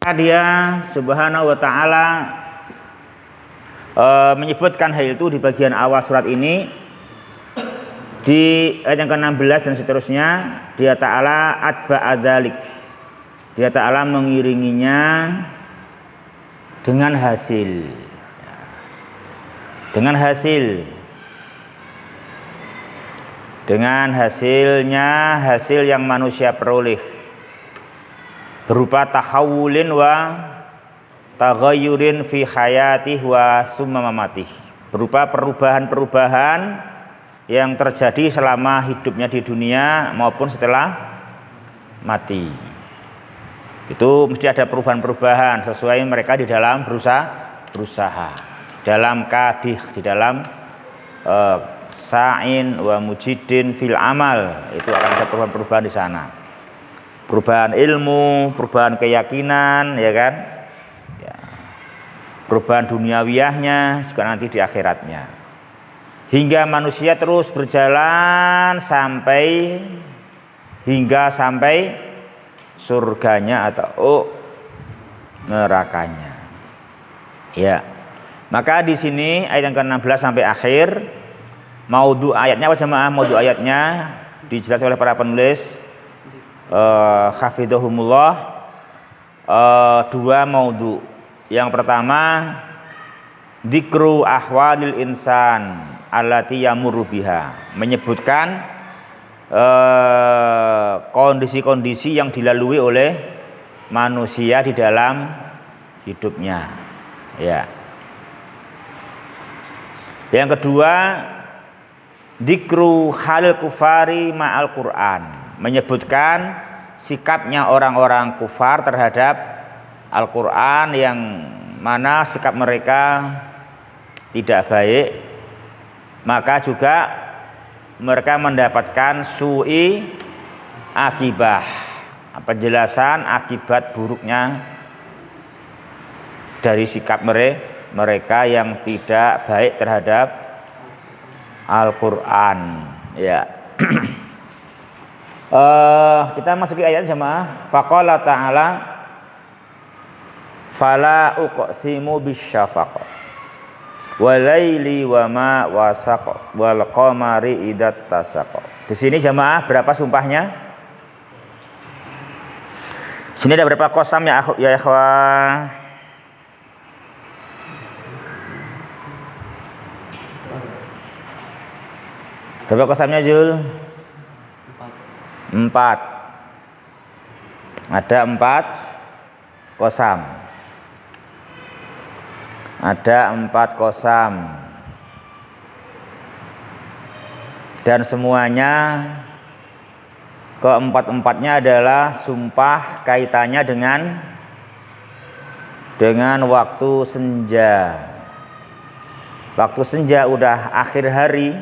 Dia subhanahu wa ta'ala menyebutkan hal itu di bagian awal surat ini, di ayat yang ke-16 dan seterusnya. Dia ta'ala atba'a dzalik, dia ta'ala mengiringinya dengan hasil, dengan hasil yang manusia peroleh berupa tahawulin wa taghayyurin fi hayatih wa summa mamatih, berupa perubahan-perubahan yang terjadi selama hidupnya di dunia maupun setelah mati. Itu mesti ada perubahan-perubahan sesuai mereka di dalam berusaha, dalam kadih, di dalam sa'in wa mujidin fil amal. Itu akan ada perubahan-perubahan di sana, perubahan ilmu, perubahan keyakinan, ya kan, ya. Perubahan duniawiyahnya juga nanti di akhiratnya, hingga manusia terus berjalan sampai surganya atau nerakanya. Ya, maka di sini ayat yang ke-16 sampai akhir, maudhu ayatnya apa jemaah? Maudhu ayatnya dijelaskan oleh para penulis hafidhahumullah, dua maudhu. Yang pertama, dzikru ahwalil insan allati yamurru biha, menyebutkan kondisi-kondisi yang dilalui oleh manusia di dalam hidupnya, ya. Yang kedua, dzikru halil kufari ma'al Qur'an, menyebutkan sikapnya orang-orang kufar terhadap Al-Quran, yang mana sikap mereka tidak baik, maka juga mereka mendapatkan su'i akibah, penjelasan akibat buruknya dari sikap mereka yang tidak baik terhadap Al-Quran, ya. Kita masuki ayat jemaah. Faqala ta'ala fala uqsimu bisyafaq walaili wa ma wasaq wal qamari idat tasaq. Di sini jemaah berapa sumpahnya? Sini ada berapa qasam ya ikhwah? Berapa qasamnya Jul? 4. Ada 4 qasam. Ada 4 qasam. Dan semuanya keempat-empatnya adalah sumpah kaitannya dengan waktu senja. Waktu senja udah akhir hari,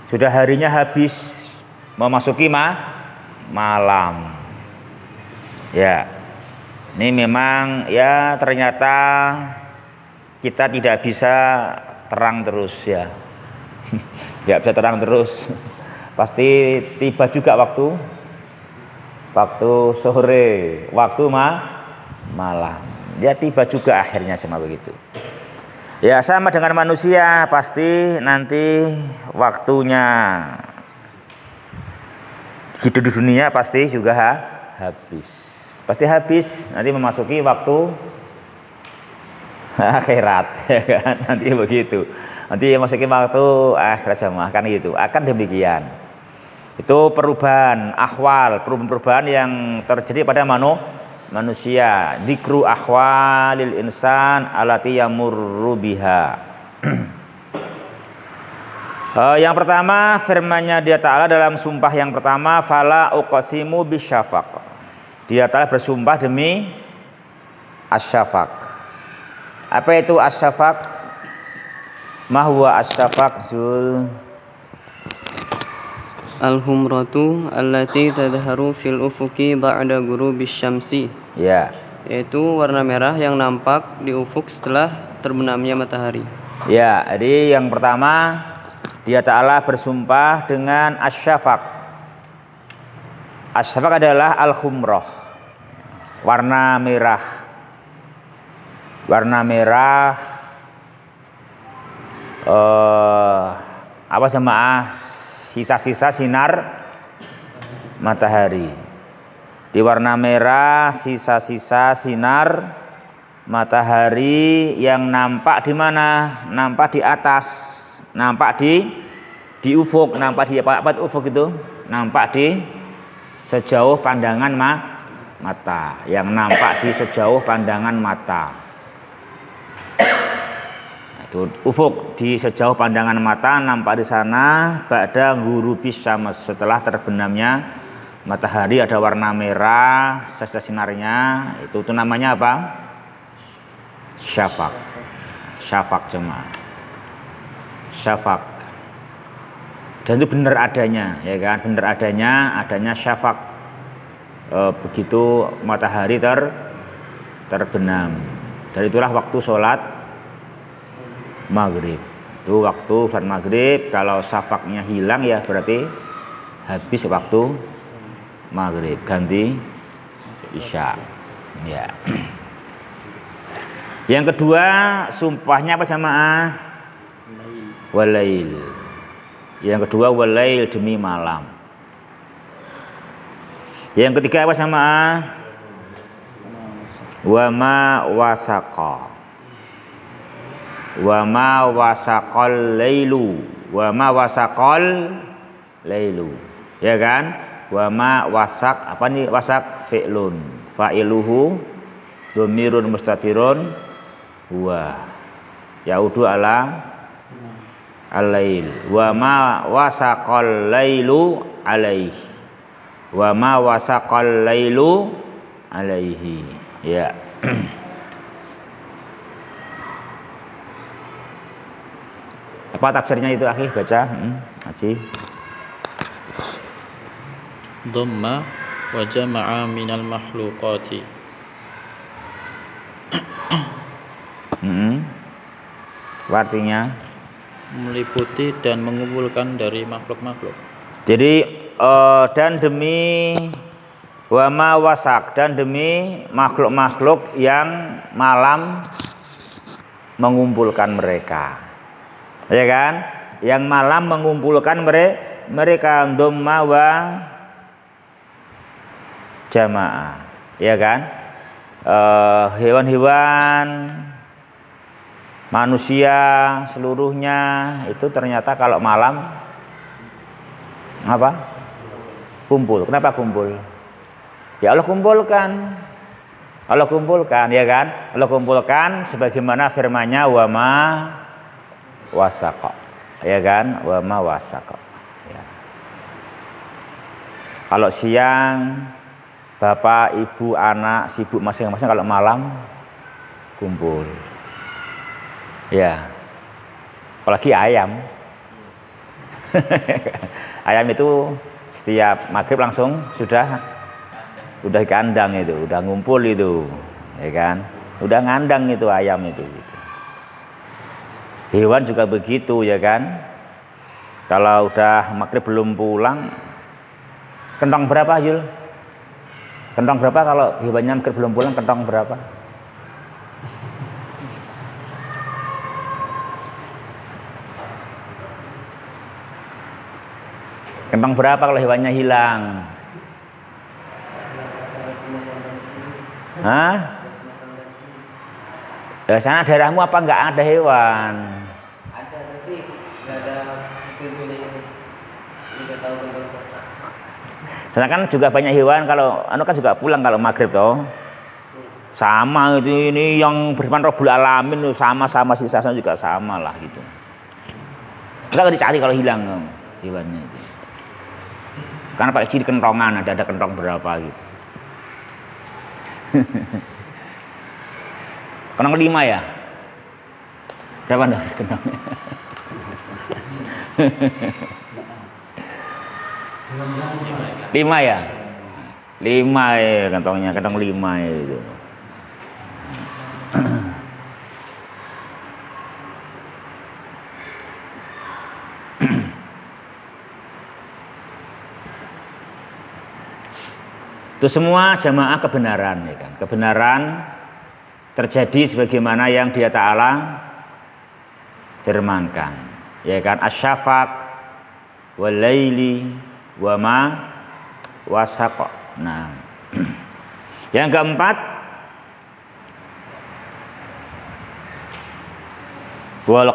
sudah harinya habis, memasuki malam. Ya, ini memang ya ternyata kita tidak bisa terang terus, ya. Tidak bisa terang terus. Pasti tiba juga waktu sore, waktu malam. Dia tiba juga akhirnya, sama begitu. Ya, sama dengan manusia, pasti nanti waktunya hidup di dunia pasti juga habis. Pasti habis, nanti memasuki waktu akhirat, ya kan? Nanti begitu. Nanti memasuki waktu akhirat jemaah, kan gitu. Akan demikian. Itu perubahan ahwal, perubahan yang terjadi pada manusia. Dzikru ahwalil insan allati yamurru biha. Yang pertama, firman-Nya dia Ta'ala dalam sumpah yang pertama, fala uqsimu bisyafaq. Dia Ta'ala bersumpah demi asyafaq. Apa itu asyafaq? Ma huwa asyafaq Zul? Al-humratu allati tadharu fil ufuqi ba'da ghurubis syamsi. Ya. Yaitu warna merah yang nampak di ufuk setelah terbenamnya matahari. Ya, jadi yang pertama dia Ta'ala bersumpah dengan asyafaq. Asyafaq adalah al-humrah. warna merah. Warna merah apa jemaah? Sisa-sisa sinar matahari. Di warna merah sisa-sisa sinar matahari yang nampak di mana? Nampak di atas, nampak di ufuk, nampak di apa ufuk itu? Nampak di sejauh pandangan mata, yang nampak di sejauh pandangan mata. Itu ufuk, di sejauh pandangan mata nampak di sana ba'da ghurubis syams, setelah terbenamnya matahari ada warna merah sisa sinarnya, itu namanya apa? Syafaq. Syafaq jemaah. Syafaq. Dan itu benar adanya, ya kan? Benar adanya syafaq. Begitu matahari terbenam. Dan itulah waktu sholat maghrib. Itu waktu sholat maghrib. Kalau syafaqnya hilang ya berarti habis waktu maghrib, ganti isya. Ya. Yang kedua, sumpahnya apa jamaah? Walail. Yang kedua walail, demi malam. Yang ketiga apa jamaah? Wa ma wasaqa. Wa ma wasaqal lailu. Wa ma wasaqal lailu. Ya kan? Wa ma wasaq, apa nih wasaq? Fi'lun. Fa'iluhu dhamirun mustatirun huwa yaudu ala al-lail. Wa ma wasaqal lailu alaihi. Wa ma wasaqal lailu alaihi. Ya. Apa tafsirnya itu akhi, baca Haji. Dhamma wa jama'a minal makhluqati. Artinya meliputi dan mengumpulkan dari makhluk-makhluk. Jadi dan demi wama wasak, dan demi makhluk-makhluk yang malam mengumpulkan mereka, ya kan? Yang malam mengumpulkan mereka, dhamma wa jamaah, ya kan? Hewan-hewan, manusia seluruhnya itu ternyata kalau malam apa? Kumpul. Kenapa kumpul? Ya Allah kumpulkan. Allah kumpulkan, ya kan? Allah kumpulkan sebagaimana firman-Nya wa ma wasaqa. Ya kan? Wa ma wasaqa. Ya. Kalau siang bapak, ibu, anak sibuk masing-masing, kalau malam kumpul. Ya, apalagi ayam. Ayam itu setiap maghrib langsung sudah kandang itu, udah ngumpul itu, ya kan? Udah ngandang itu ayam itu. Gitu. Hewan juga begitu, ya kan? Kalau udah maghrib belum pulang, kentong berapa, Yul? Kentong berapa kalau hewannya maghrib belum pulang? Kentong berapa? Kentong berapa kalau hewannya hilang? Hah? Di sana daerahmu apa enggak ada hewan? Ada, tapi nggak ada pintunya. Tidak tahu kentong. Sana kan juga banyak hewan, kalau kan juga pulang kalau maghrib toh. Sama itu, ini yang berfirman Rabbul Alamin itu sama sisa juga sama lah gitu. Kita dicari kalau hilang hewannya itu. Karena pakai ciri kentongan, ada kentong berapa gitu. Kentong 5 ya? Berapa dah kentongnya? 5 ya? 5 ya kantongnya, kantong 5 itu. Itu semua jamaah kebenaran, ya kan? Kebenaran terjadi sebagaimana yang Dia Ta'ala firmankan, ya kan? Asy-syafaq wal laili wa ma wasaq. Nah, yang keempat, wal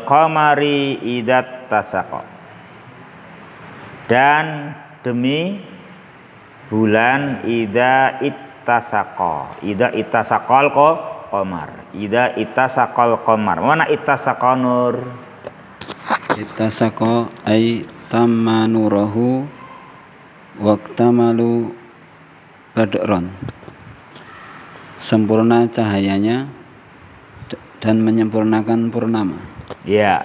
qamari idat tasaqa, dan demi bulan ida ittasaqal qamar, ida ittasaqal qamar. Mana ittasaqa nur? Ittasaqa ay tamma nurahu waqtamalu badron, sempurna cahayanya dan menyempurnakan purnama. Ya.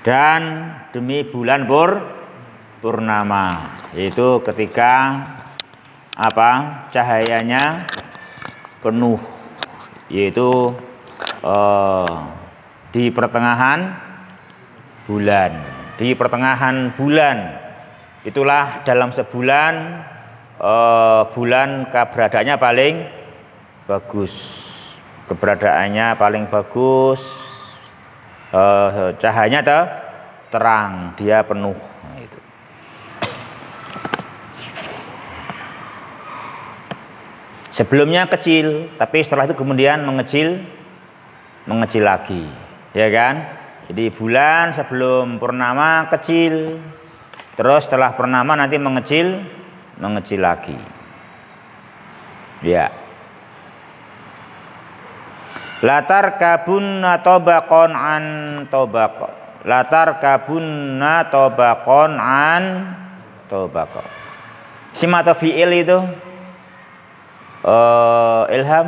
Dan demi bulan purnama, yaitu ketika apa? Cahayanya penuh, yaitu di pertengahan bulan. Di pertengahan bulan itulah dalam sebulan bulan keberadaannya paling bagus. Keberadaannya paling bagus, cahayanya terang, dia penuh. Nah, itu. Sebelumnya kecil, tapi setelah itu kemudian mengecil lagi, ya kan? Jadi bulan sebelum purnama kecil, terus setelah purnama nanti mengecil lagi, ya. Latar kabunna tobakon an tobakon. Latar kabunna tobakon an tobakon. Sim atau fi'il itu Ilham.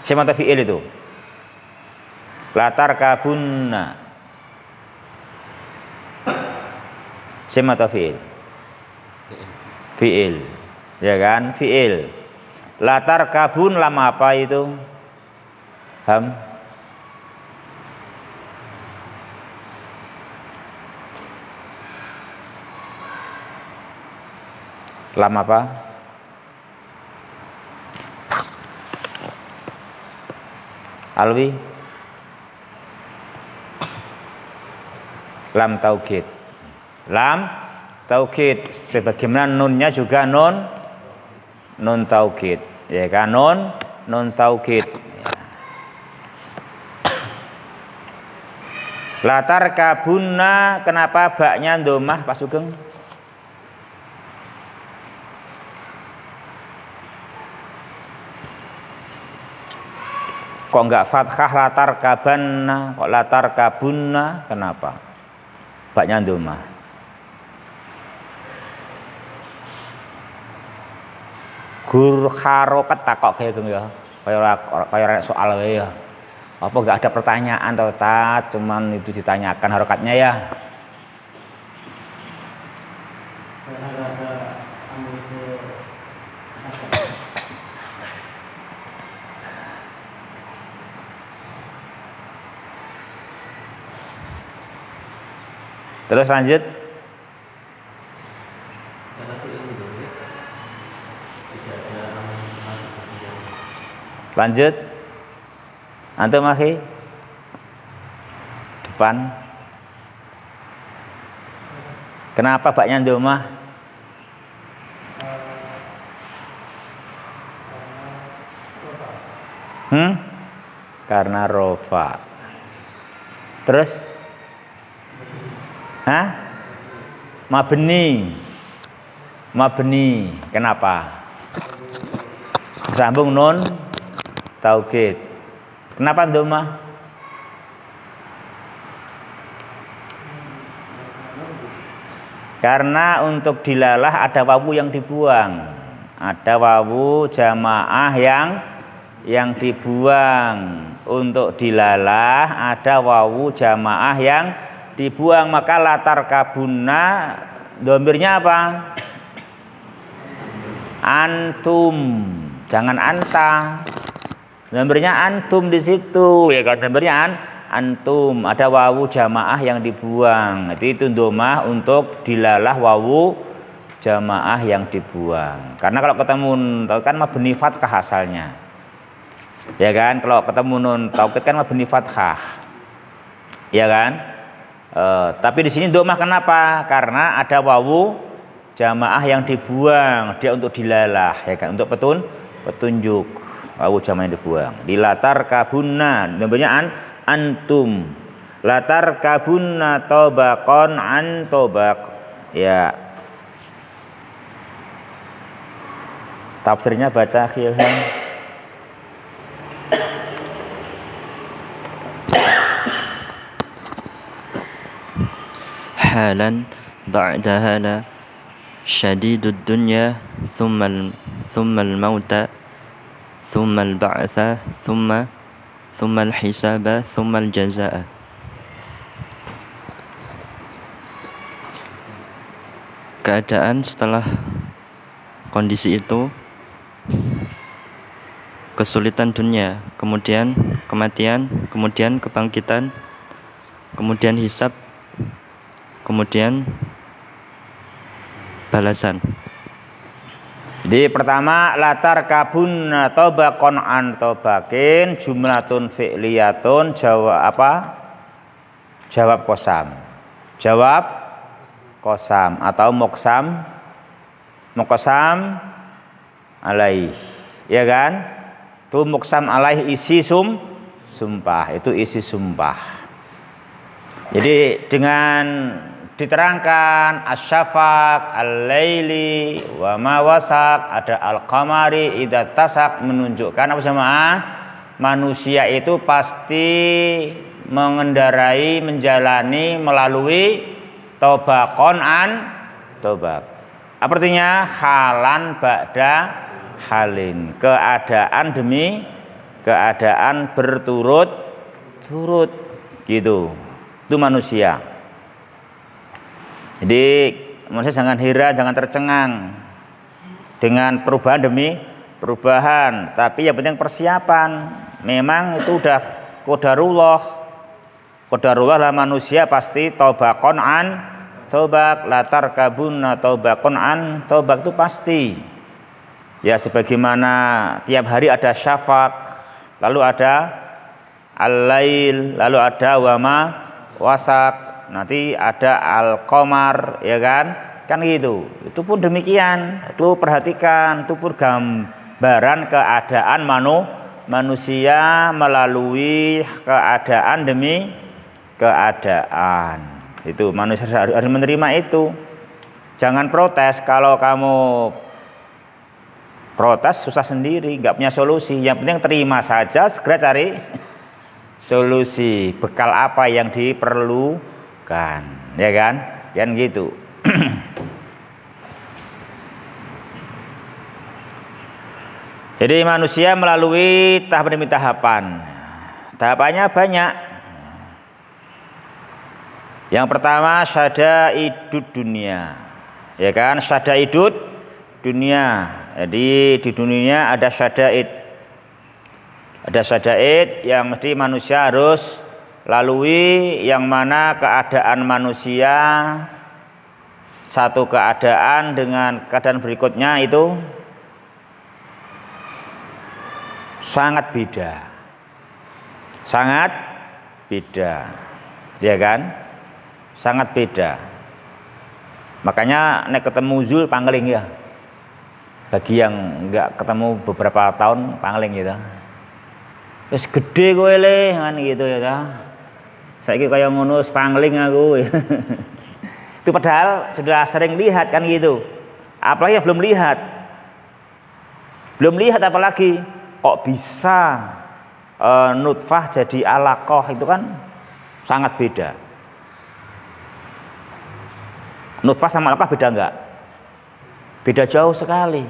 Sim atau fi'il itu. Latar kabunna. Sim atau fi'il? Fi'il. Ya kan? Fi'il. Latar kabun lama apa itu? Ham? Lama apa? Alwi? Lam taukid. Lam taukid. Sebagaimana nunnya juga nun taukid. Ya kan, nun taukid. Latar kabunna, kenapa baknya domah Pak Sugeng? Kok enggak fathah latar kabanna, kok latar kabunna, kenapa? Baknya domah. Gur harokat takok kayak gitu ya, kayak soal ya. Apa enggak ada pertanyaan atau cuman itu ditanyakan harokatnya ya? Terus lanjut. Lanjut. Antum masih depan. Kenapa baknya domah? Karena rofa. Terus? Mabni. Kenapa? Sambung nun taukid. Kenapa domah? Karena untuk dilalah ada wawu yang dibuang. Ada wawu jamaah yang dibuang. Untuk dilalah ada wawu jamaah yang dibuang. Maka latar kabunna domirnya apa? Antum. Jangan anta. Domirnya antum di situ, ya kan? Domirnya antum, ada wawu jamaah yang dibuang. Itu domah untuk dilalah wawu jamaah yang dibuang. Karena kalau ketemu kan mabni fathah asalnya. Ya kan? Kalau ketemu nun taukid kan mabni fathah. Ya kan? Tapi di sini domah kenapa? Karena ada wawu jamaah yang dibuang, dia untuk dilalah, ya kan? Untuk petunjuk. Wawu jamaah yang dibuang. Di latar kabunna, namanya antum. Latar kabunna tobakon an tobak. Ya. Tafsirnya baca Khilham. حالا بعد هذا شديد الدنيا ثم الموت ثم البعث ثم الحساب ثم الجزاء. Keadaan setelah kondisi itu, kesulitan dunia, kemudian kematian, kemudian kebangkitan, kemudian hisab, kemudian balasan. Jadi pertama latar kabun tobakon an tobakin jumlatun fi'liyatun jawab apa? Jawab kosam. Jawab kosam atau moksam alaih. Ya kan? Itu moksam alaih isi sumpah. Itu isi sumpah. Jadi dengan diterangkan asyafaq, al-laili, wa ma wasaq, ada al-qamari, idza tasak, menunjukkan apa jemaah? Manusia itu pasti mengendarai, menjalani melalui tobakon an tobak. Apa artinya? Halan ba'da halin. Keadaan demi keadaan berturut-turut gitu. Itu manusia. Jadi manusia jangan heran, jangan tercengang dengan perubahan demi perubahan. Tapi yang penting persiapan. Memang itu udah qadarullah. Qadarullah lah manusia pasti tobakon an tobak, latar kabun tobakon an tobak itu pasti. Ya sebagaimana tiap hari ada syafaq, lalu ada al-lail, lalu ada wama wasak, nanti ada al-qamar, ya kan gitu. Itu pun demikian. Itu perhatikan, itu pun gambaran keadaan manusia melalui keadaan demi keadaan. Itu manusia harus menerima itu. Jangan protes. Kalau kamu protes susah sendiri, nggak punya solusi. Yang penting terima saja, segera cari solusi. Bekal apa yang diperlukan, ya kan? Kan gitu. Jadi manusia melalui tahap demi tahapan. Tahapannya banyak. Yang pertama syadaidud dunia, ya kan? Syadaidud dunia. Jadi di dunia ada syadaid. Ada syadaid yang mesti manusia harus lalui, yang mana keadaan manusia satu keadaan dengan keadaan berikutnya itu sangat beda. Sangat beda. Ya kan? Sangat beda. Makanya nek ketemu Zul pangling ya. Bagi yang enggak ketemu beberapa tahun pangling gitu. Wis gede kowe le kan gitu ya ta. Saiki kaya ngono pangling aku. Itu padahal sudah sering lihat kan gitu. Apalagi yang belum lihat. Belum lihat apalagi kok bisa nutfah jadi alaqah, itu kan sangat beda. Nutfah sama alaqah beda enggak? Beda jauh sekali.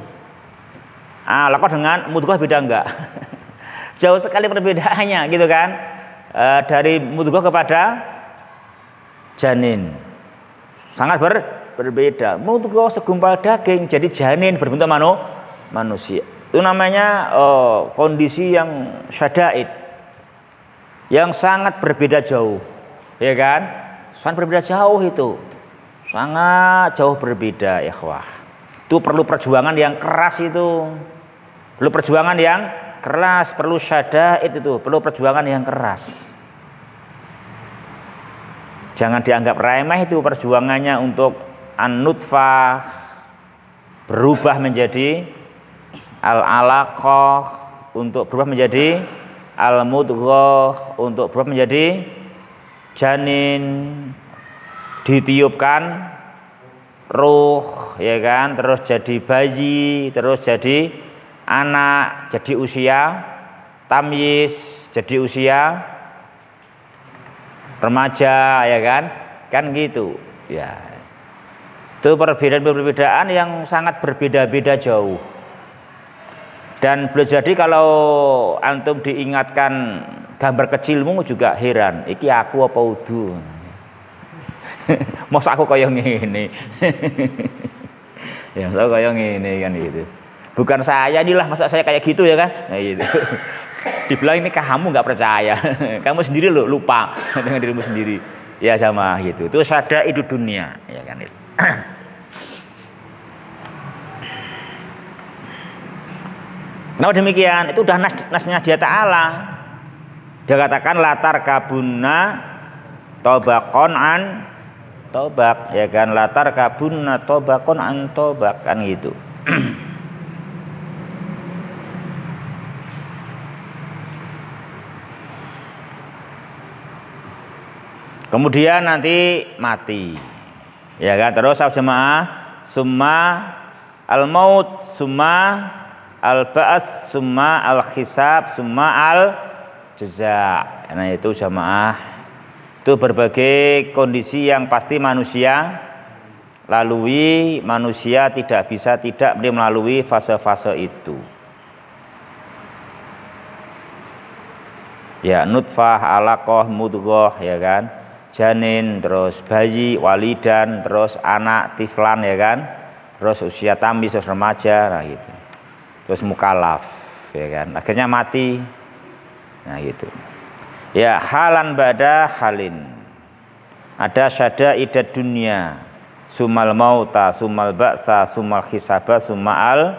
Alaqah dengan mudghah beda enggak? Jauh sekali perbedaannya gitu kan. Dari mudghah kepada janin sangat berbeda. Mudghah segumpal daging jadi janin berbentuk manusia. Itu namanya kondisi yang syadaid, yang sangat berbeda jauh, ya kan? Sangat berbeda jauh itu, sangat jauh berbeda, ikhwah. Itu perlu perjuangan yang keras itu, perlu perjuangan yang keras, perlu syada'id itu, perlu perjuangan yang keras. Jangan dianggap remeh itu perjuangannya untuk an-nutfah berubah menjadi al-alaqah, untuk berubah menjadi al-mudghah, untuk berubah menjadi janin, ditiupkan ruh, ya kan, terus jadi bayi, terus jadi anak, jadi usia tamyiz, jadi usia remaja, ya kan gitu ya. Itu perbedaan-perbedaan yang sangat berbeda-beda jauh. Dan boleh jadi kalau antum diingatkan gambar kecilmu juga heran, iki aku apa udu? Masa aku kaya ngene. Ya, masa kaya ngene kan gitu. Bukan saya inilah, masa saya kayak gitu ya kan? Nah, gitu. Dibilang ini kamu nggak percaya, kamu sendiri lo lupa dengan dirimu sendiri. Ya sama gitu. Itu sada itu dunia, ya kan itu. Kenapa demikian? Itu udah nasnya dia Ta'ala. Dia katakan latar kabunna tobakon an tobak, ya kan, latar kabunna tobakon an tobak, kan gitu. Kemudian nanti mati, ya kan. Terus jemaah, summa al maut, summa al-ba'as, summa al-hisab, summa al-jaza. Nah itu jamaah, itu berbagai kondisi yang pasti manusia lalui. Manusia tidak bisa tidak melalui fase-fase itu. Ya, nutfah, alaqah, mudghah, ya kan, janin, terus bayi, walidan, terus anak, tiflan, ya kan, terus usia tamyiz, terus remaja, nah gitu. Terus mukallaf, ya kan, akhirnya mati. Nah gitu ya. Halan ba'da halin, ada syada'idad dunia, sumal mauta, sumal ba'sa, sumal hisaba, sumal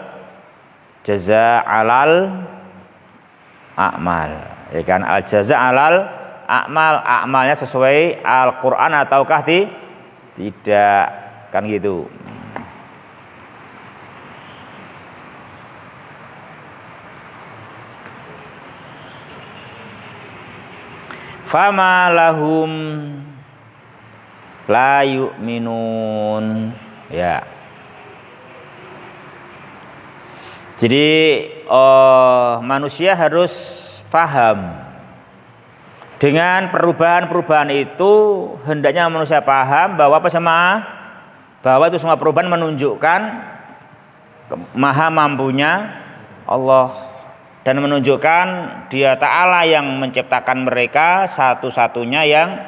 jaza alal a'mal, ya kan. Al jaza alal a'mal, a'malnya sesuai Al-Quran ataukah tidak, kan gitu. Fama lahum la yu'minun, ya. Jadi manusia harus paham dengan perubahan-perubahan itu. Hendaknya manusia paham bahwa apa jemaah? Bahwa itu semua perubahan menunjukkan maha mampunya Allah, dan menunjukkan Dia Ta'ala yang menciptakan mereka, satu-satunya yang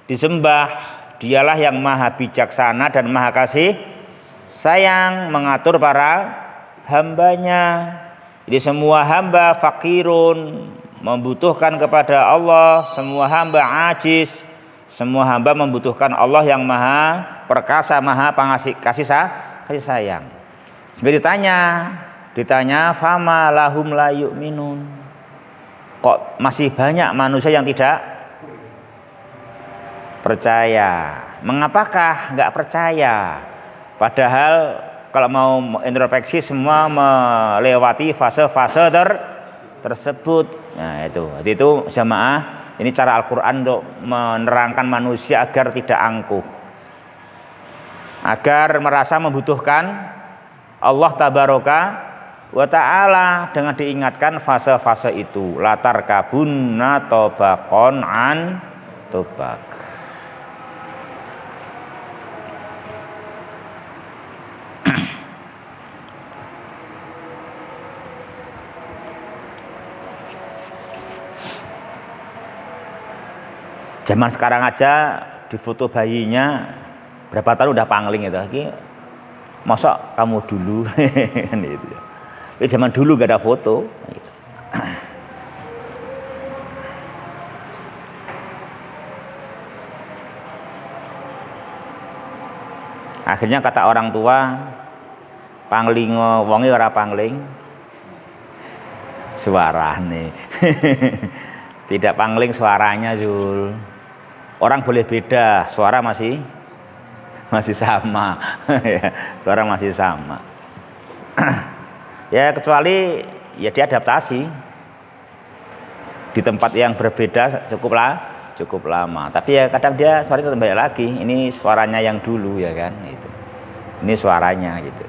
disembah. Dialah yang maha bijaksana dan maha kasih sayang mengatur para hambanya. Jadi semua hamba fakirun, membutuhkan kepada Allah. Semua hamba ajiz, semua hamba membutuhkan Allah yang maha perkasa, maha pengasih kasih sayang. Seperti ditanya fama lahum la yu'minun, kok masih banyak manusia yang tidak percaya. Mengapakah nggak percaya? Padahal kalau mau introspeksi semua melewati fase-fase tersebut. Nah itu jamaah, ini cara Al-Quran untuk menerangkan manusia agar tidak angkuh, agar merasa membutuhkan Allah tabaraka wa ta'ala, dengan diingatkan fase-fase itu. Latar kabunna tobakon an tobak. Zaman sekarang aja di foto bayinya berapa tahun udah pangling itu. Lagi masa kamu dulu gitu. Zaman dulu gak ada foto. Akhirnya kata orang tua, panglingo wonge ora pangling suarane. Tidak pangling suaranya, Zul. Orang boleh beda, suara masih sama. Ya, suara masih sama. Ya kecuali ya dia adaptasi di tempat yang berbeda cukup lama. Tapi ya kadang dia suaranya tetap balik lagi. Ini suaranya yang dulu ya kan. Gitu. Ini suaranya gitu.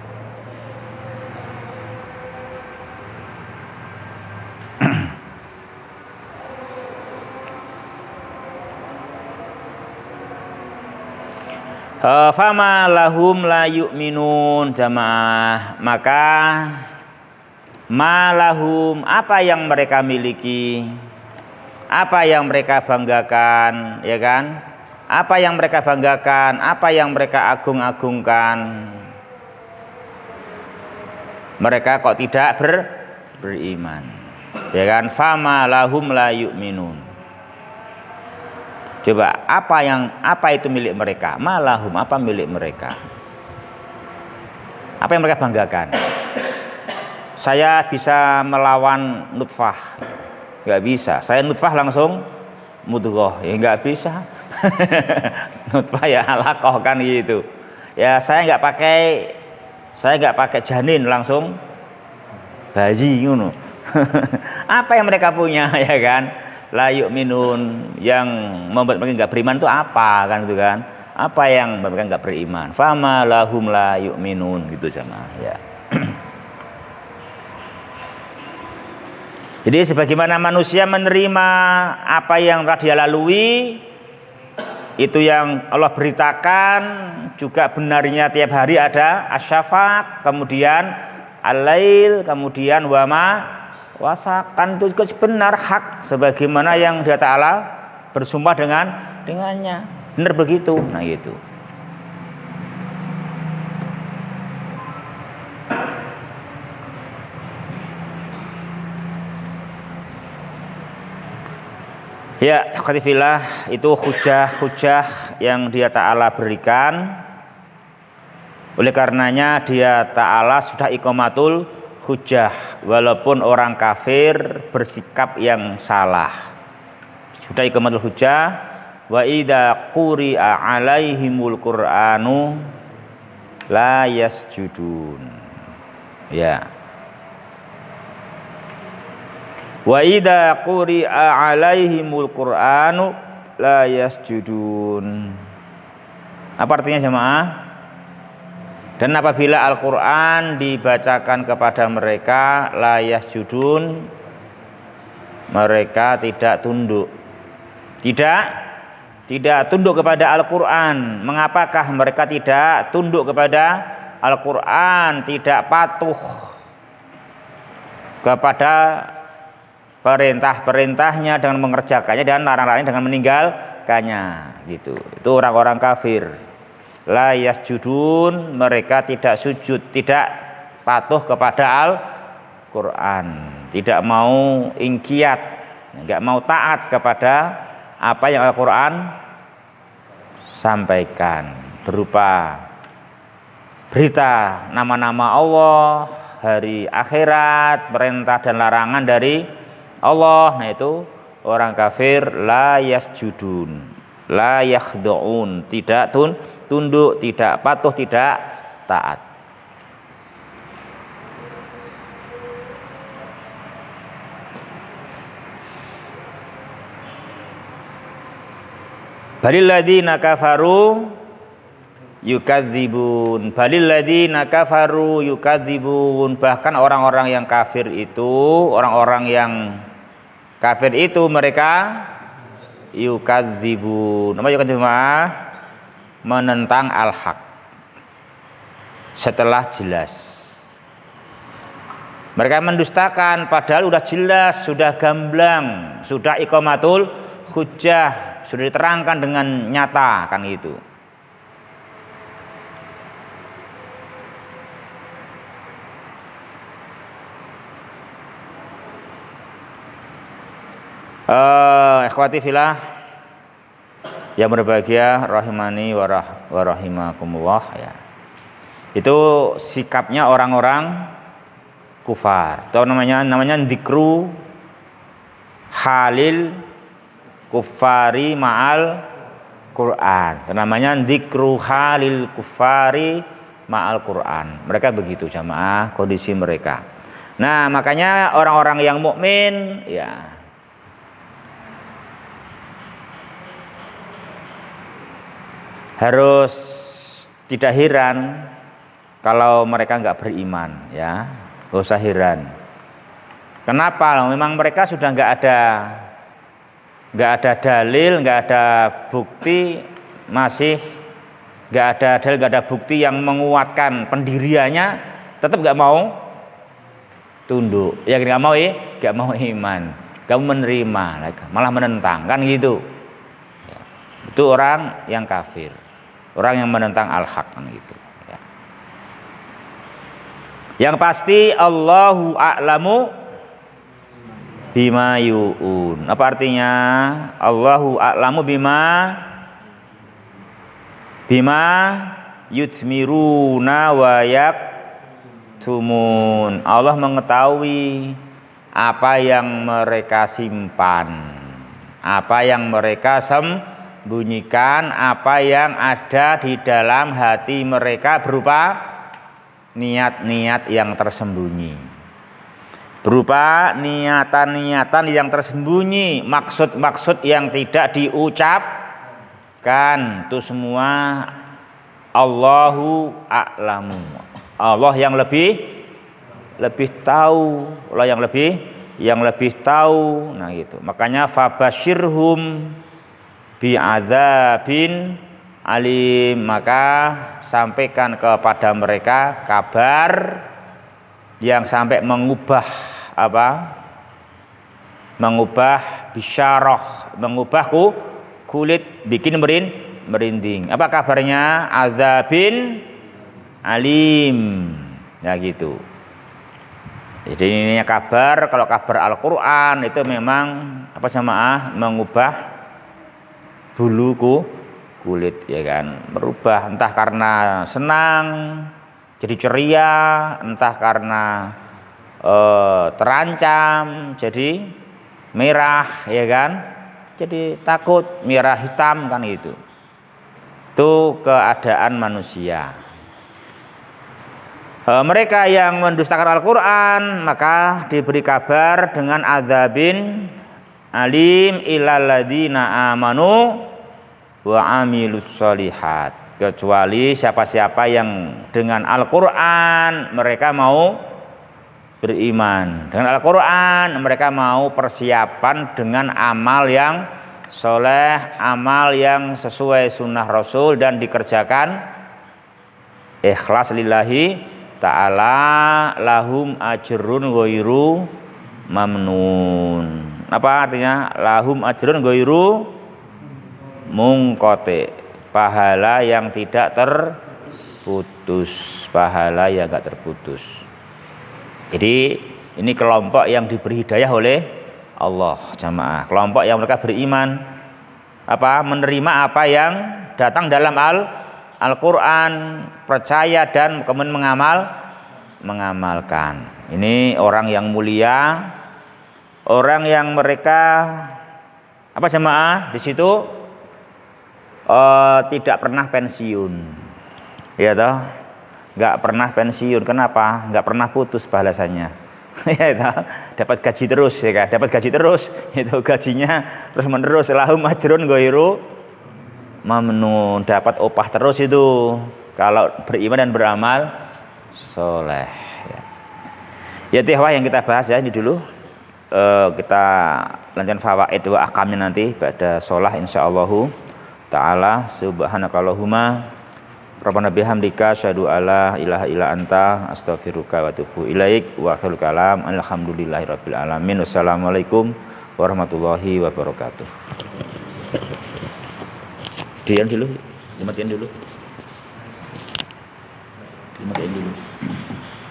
Fama lahum la yu'minun jamaah, maka malahum apa yang mereka miliki, apa yang mereka banggakan, ya kan? Apa yang mereka banggakan, apa yang mereka agung-agungkan, mereka kok tidak beriman, ya kan? Fama lahum la yu'minun. Coba apa itu milik mereka? Malahum apa milik mereka? Apa yang mereka banggakan? Saya bisa melawan nutfah, nggak bisa. Saya nutfah langsung mudghah, ya nggak bisa. Nutfah ya alaqah kan gitu. Ya saya nggak pakai janin langsung bayi ngono. Apa yang mereka punya ya kan? La yu'minun, yang membuat mereka nggak beriman itu apa kan itu kan? Apa yang membuat mereka nggak beriman? Fama lahum la yu'minun gitu sama ya. Jadi sebagaimana manusia menerima apa yang telah dia lalui, itu yang Allah beritakan, juga benarnya tiap hari ada asyafaq, kemudian al-lail, kemudian wama wasakan, itu juga benar hak sebagaimana yang Dia Ta'ala bersumpah dengannya. Benar begitu. Nah gitu. Ya, khatifillah, itu hujah-hujah yang Dia Ta'ala berikan. Oleh karenanya Dia Ta'ala sudah iqamatul hujah, walaupun orang kafir bersikap yang salah. Sudah iqamatul hujah. Wa idza quri'a 'alaihimul qur'anu la yasjudun. Ya. Wa idza quri'a 'alaihimul qur'anu la yasjudun. Apa artinya jemaah? Dan apabila Al-Quran dibacakan kepada mereka, la yasjudun, mereka tidak tunduk. Tidak tunduk kepada Al-Quran. Mengapakah mereka tidak tunduk kepada Al-Quran, tidak patuh kepada perintah-perintahnya dengan mengerjakannya dan larang-larangnya dengan meninggalkannya gitu. Itu orang-orang kafir. La yasjudun, mereka tidak sujud, tidak patuh kepada Al-Quran, tidak mau ingkiyat, enggak mau taat kepada apa yang Al-Quran sampaikan berupa berita nama-nama Allah, hari akhirat, perintah dan larangan dari Allah. Nah itu orang kafir la yasjudun, la yakhdu'un, tidak tunduk, tidak patuh, tidak taat. Balil ladzina kafaru yukadzibun. Balil ladzina kafaru yukadzibun. Bahkan orang-orang yang kafir itu, orang-orang yang kafir itu mereka yukadzibun. Apa yukadzibun? Menentang al-haq setelah jelas. Mereka mendustakan padahal sudah jelas, sudah gamblang, sudah iqamatul hujjah, sudah diterangkan dengan nyata kan itu. Ikhwati fillah yang berbahagia rahimani wa rahimakumullah ya. Itu sikapnya orang-orang kufar. Itu namanya dzikru halil kufari ma'al Quran. Itu namanya dzikru halil kufari ma'al Quran. Mereka begitu jamaah kondisi mereka. Nah, makanya orang-orang yang mukmin ya harus tidak heran kalau mereka nggak beriman, ya, nggak usah heran. Kenapa? Memang mereka sudah nggak ada dalil, nggak ada bukti, masih nggak ada dalil, nggak ada bukti yang menguatkan pendiriannya, tetap nggak mau tunduk, ya nggak mau iman, nggak menerima, malah menentang, kan gitu. Itu orang yang kafir. Orang yang menentang al-haq kan gitu ya. Yang pasti Allahu a'lamu bima yu'un. Apa artinya? Allahu a'lamu bima yutmiruna wa yaktumun. Allah mengetahui apa yang mereka simpan, apa yang mereka bunyikan, apa yang ada di dalam hati mereka berupa niat-niat yang tersembunyi, berupa niatan-niatan yang tersembunyi, maksud-maksud yang tidak diucapkan. Itu semua Allahu a'lamu. Allah yang lebih tahu, Allah yang lebih tahu. Nah gitu. Makanya fabasyirhum bi'adzabin alim, maka sampaikan kepada mereka kabar yang sampai mengubah bisyarah, mengubah kulit, bikin merinding. Apa kabarnya? Adzabin alim, ya gitu. Jadi ini kabar, kalau kabar Al-Qur'an itu memang jamaah mengubah bulu kulit, ya kan, merubah, entah karena senang jadi ceria, entah karena terancam jadi merah, ya kan, jadi takut, merah hitam, kan itu keadaan manusia. Mereka yang mendustakan Al-Quran maka diberi kabar dengan adzabin alim ilal ladzina amanu wa amilus solihat, kecuali siapa-siapa yang dengan Al-Quran mereka mau beriman, dengan Al-Quran mereka mau persiapan dengan amal yang soleh, amal yang sesuai sunnah Rasul dan dikerjakan ikhlas lillahi ta'ala, lahum ajrun ghairu mamnun. Apa artinya? Lahum ajrun ghairu mungqati, pahala yang tidak terputus, pahala yang enggak terputus. Jadi ini kelompok yang diberi hidayah oleh Allah jamaah, kelompok yang mereka beriman, menerima apa yang datang dalam Al-Quran, percaya dan kemudian mengamalkan. Ini orang yang mulia, orang yang mereka jemaah di situ tidak pernah pensiun, ya toh, nggak pernah pensiun. Kenapa? Nggak pernah putus balasannya, ya toh, dapat gaji terus, ya kan, dapat gaji terus, itu gajinya terus menerus. Lahum ajrun ghairu mamnun, dapat upah terus itu kalau beriman dan beramal soleh. Ya tihwah yang kita bahas ya ini dulu. Kita lanjutkan fawaid wa ahkamnya nanti pada sholah insyaallah ta'ala. Subhanakallahumma rabbana bihamdika asyhadu alla ilaha illa anta astaghfiruka wa atubu ilaik wa akhirul kalam alhamdulillahirabbil alamin. Wassalamualaikum warahmatullahi wabarakatuh. Dimatiin dulu.